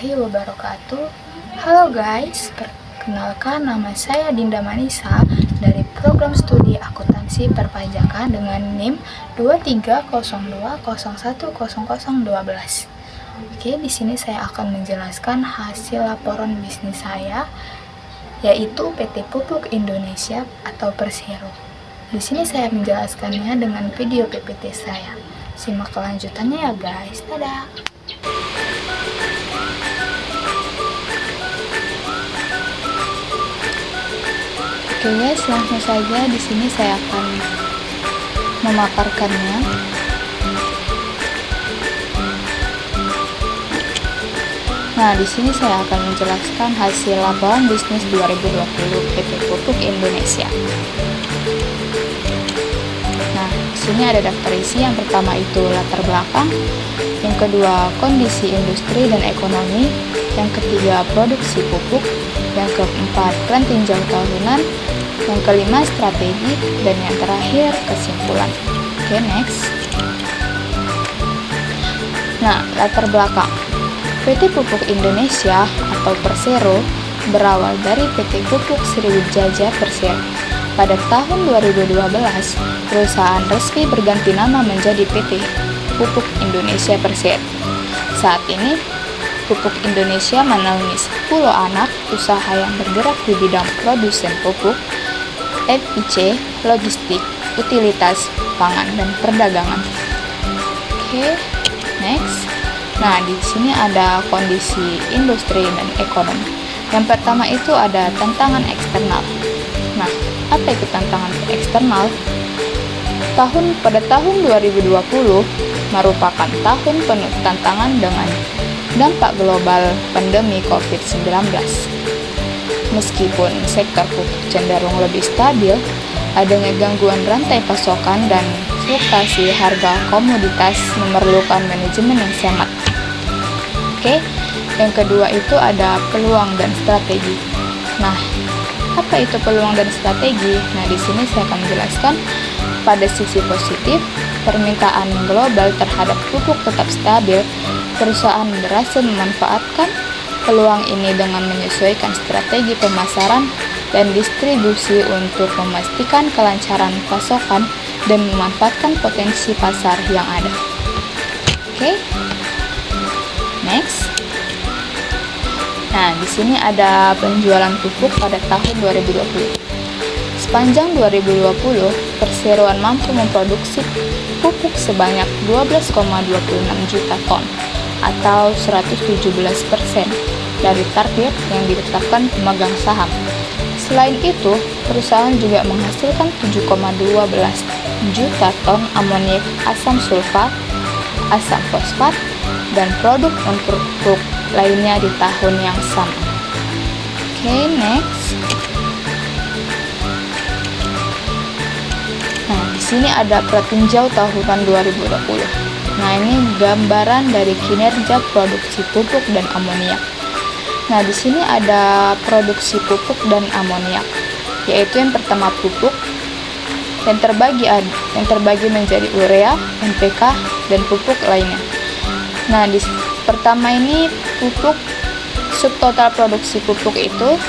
warahmatullahi wabarakatuh. Halo guys, perkenalkan nama saya Dinda Manisa dari program studi akuntansi perpajakan dengan NIM 2302010012. Oke, di sini saya akan menjelaskan hasil laporan bisnis saya, yaitu PT Pupuk Indonesia atau Persero. Di sini saya menjelaskannya dengan video PPT saya. Simak kelanjutannya ya guys. Dadah. Oke guys, langsung saja di sini saya akan memaparkannya. Nah, di sini saya akan menjelaskan hasil laporan bisnis 2020 PT Pupuk Indonesia. Nah, di sini ada daftar isi. Yang pertama itu latar belakang, yang kedua kondisi industri dan ekonomi, yang ketiga produksi pupuk, yang keempat tren tinjau tahunan, yang kelima strategi, dan yang terakhir kesimpulan. Oke, next. Nah, latar belakang. PT Pupuk Indonesia atau Persero berawal dari PT Pupuk Sriwijaya Persero. Pada tahun 2012, perusahaan resmi berganti nama menjadi PT Pupuk Indonesia Persero. Saat ini, Pupuk Indonesia menaungi 10 anak usaha yang bergerak di bidang produsen pupuk, FIC, logistik, utilitas, pangan, dan perdagangan. Oke, next. Nah, di sini ada kondisi industri dan ekonomi. Yang pertama itu ada tantangan eksternal. Nah, apa itu tantangan eksternal? Pada tahun 2020 merupakan tahun penuh tantangan dengan dampak global pandemi COVID-19. Meskipun sektor pupuk cenderung lebih stabil, adanya gangguan rantai pasokan dan fluktuasi harga komoditas memerlukan manajemen yang cermat. Oke, yang kedua itu ada peluang dan strategi. Nah, apa itu peluang dan strategi? Nah, di sini saya akan menjelaskan. Pada sisi positif, permintaan global terhadap pupuk tetap stabil. Perusahaan berhasil memanfaatkan peluang ini dengan menyesuaikan strategi pemasaran dan distribusi untuk memastikan kelancaran pasokan dan memanfaatkan potensi pasar yang ada. Oke. Next. Nah, di sini ada penjualan pupuk pada tahun 2020. Sepanjang 2020, perseroan mampu memproduksi pupuk sebanyak 12,26 juta ton atau 117% dari target yang ditetapkan pemegang saham. Selain itu, perusahaan juga menghasilkan 7,12 juta ton amoniak asam sulfat, asam fosfat, dan produk non-pupuk lainnya di tahun yang sama. Oke, next. Nah, di sini ada pratinjau tahunan 2020. Nah, ini gambaran dari kinerja produksi pupuk dan amoniak. Nah, di sini ada produksi pupuk dan amoniak, yaitu yang pertama pupuk yang terbagi menjadi urea, NPK, dan pupuk lainnya. Nah, pertama ini pupuk, subtotal produksi pupuk itu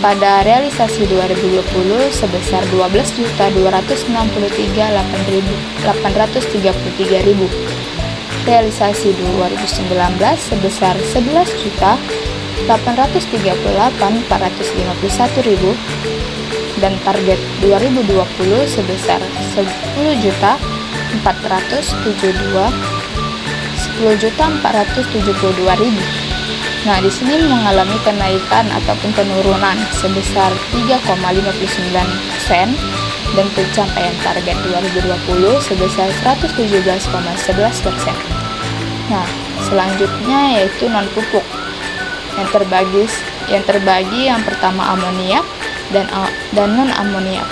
pada realisasi 2020 sebesar 12.263.833.000. Realisasi 2019 sebesar 11.838.451.000 dan target 2020 sebesar 10.472.000. Nah, di sini mengalami kenaikan ataupun penurunan sebesar 3,59% dan pencapaian target 2020 sebesar 117,11%. Nah, selanjutnya yaitu non pupuk. Yang terbagi yang pertama amoniak dan non amoniak.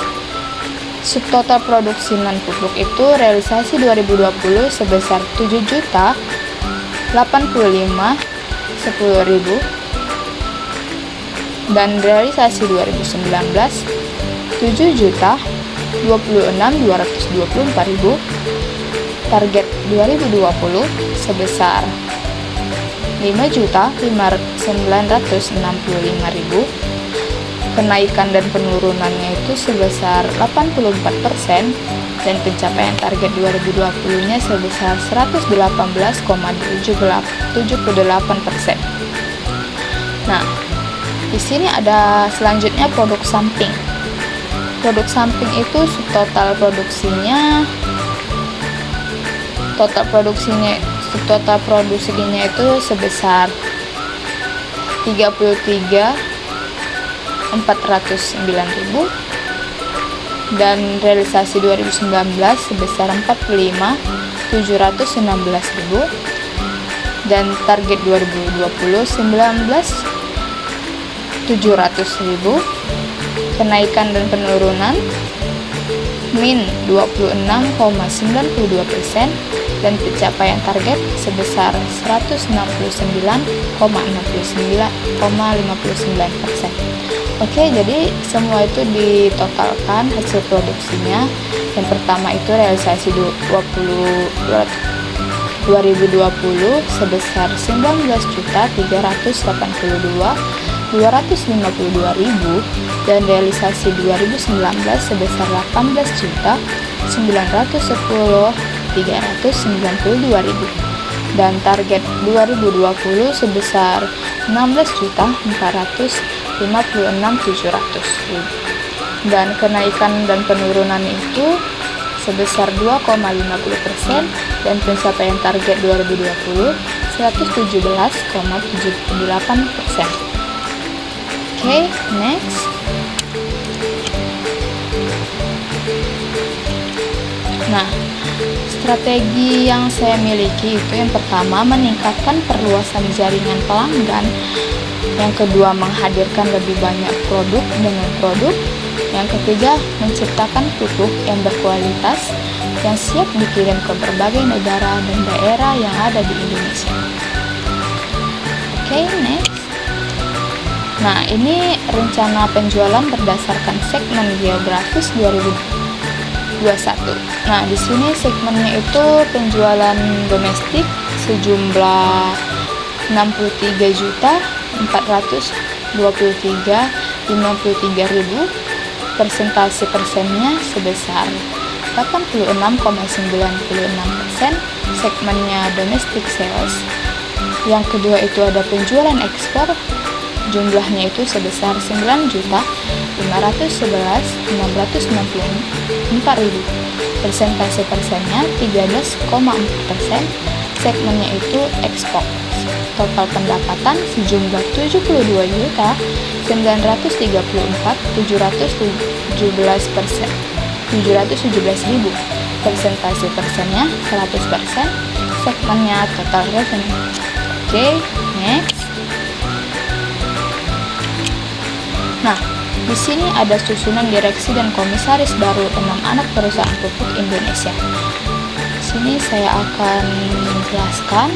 Subtotal produksi non pupuk itu realisasi 2020 sebesar 7.085.10.000 dan realisasi 2019 7.026.224.000. Target 2020 sebesar 5.965.000. Kenaikan dan penurunannya itu sebesar 84% dan pencapaian target 2020-nya sebesar 118,78%. Nah, di sini ada selanjutnya produk samping. Produk samping itu total produksinya itu sebesar 33.409.000 dan realisasi 2019 sebesar 45.716.000 dan target 2020 700.000. Kenaikan dan penurunan min 26,92% dan pencapaian target sebesar 169,59%. Oke, jadi semua itu ditotalkan hasil produksinya. Yang pertama itu realisasi 2020 sebesar 19.382.252.000 dan realisasi 2019 sebesar 18.910.392.000 dan target 2020 sebesar 16.456.700.000 dan kenaikan dan penurunan itu sebesar 2,50% dan pencapaian target 2020 117,78%. Oke, next. Nah, strategi yang saya miliki itu yang pertama meningkatkan perluasan jaringan pelanggan, yang kedua menghadirkan lebih banyak produk dengan produk, yang ketiga menciptakan pupuk yang berkualitas yang siap dikirim ke berbagai negara dan daerah yang ada di Indonesia. Oke, next. Nah, ini rencana penjualan berdasarkan segmen geografis 2021. Nah, di sini segmennya itu penjualan domestik sejumlah 63.423.053.000. Persentase persennya sebesar 86,96%. Segmennya domestic sales. Yang kedua itu ada penjualan ekspor, jumlahnya itu sebesar 9.511.694.000. Persentase persennya 13,4%. Segmennya itu ekspor. Total pendapatan sejumlah 72.294.717.000. Persentase persennya 100%. Segmennya total revenue. Oke, next. Nah, di sini ada susunan direksi dan komisaris baru 6 anak perusahaan pupuk Indonesia. Di sini saya akan menjelaskan.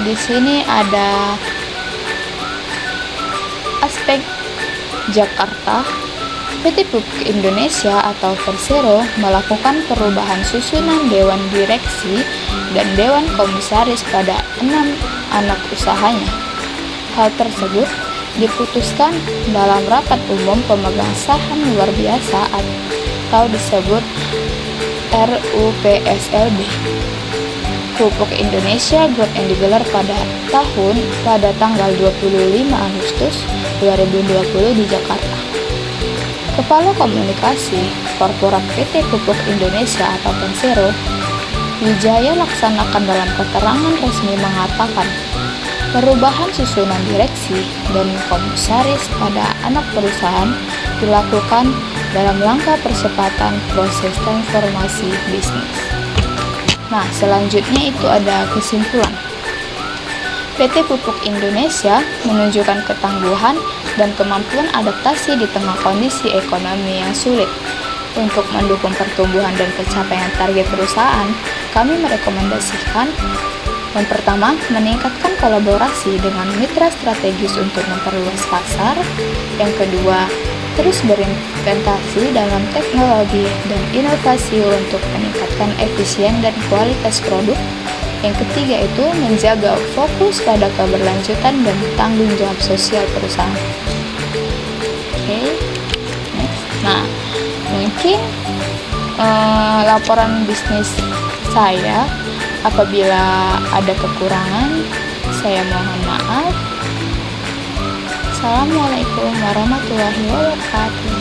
Di sini ada aspek Jakarta. PT Pupuk Indonesia atau Persero melakukan perubahan susunan Dewan Direksi dan Dewan Komisaris pada 6 anak usahanya. Hal tersebut diputuskan dalam rapat umum pemegang saham luar biasa atau disebut RUPSLB. Pupuk Indonesia Group yang digelar pada tanggal 25 Agustus 2020 di Jakarta. Kepala Komunikasi Korporat PT Pupuk Indonesia atau Persero, Wijaya laksanakan dalam keterangan resmi mengatakan perubahan susunan direksi dan komisaris pada anak perusahaan dilakukan dalam langkah percepatan proses transformasi bisnis. Nah, selanjutnya itu ada kesimpulan. PT Pupuk Indonesia menunjukkan ketangguhan dan kemampuan adaptasi di tengah kondisi ekonomi yang sulit. Untuk mendukung pertumbuhan dan pencapaian target perusahaan, kami merekomendasikan yang pertama, meningkatkan kolaborasi dengan mitra strategis untuk memperluas pasar. Yang kedua, terus berinvestasi dalam teknologi dan inovasi untuk meningkatkan efisien dan kualitas produk. Yang ketiga itu menjaga fokus pada keberlanjutan dan tanggung jawab sosial perusahaan. Oke, next. Nah, mungkin laporan bisnis saya apabila ada kekurangan, saya mohon maaf. Assalamualaikum warahmatullahi wabarakatuh.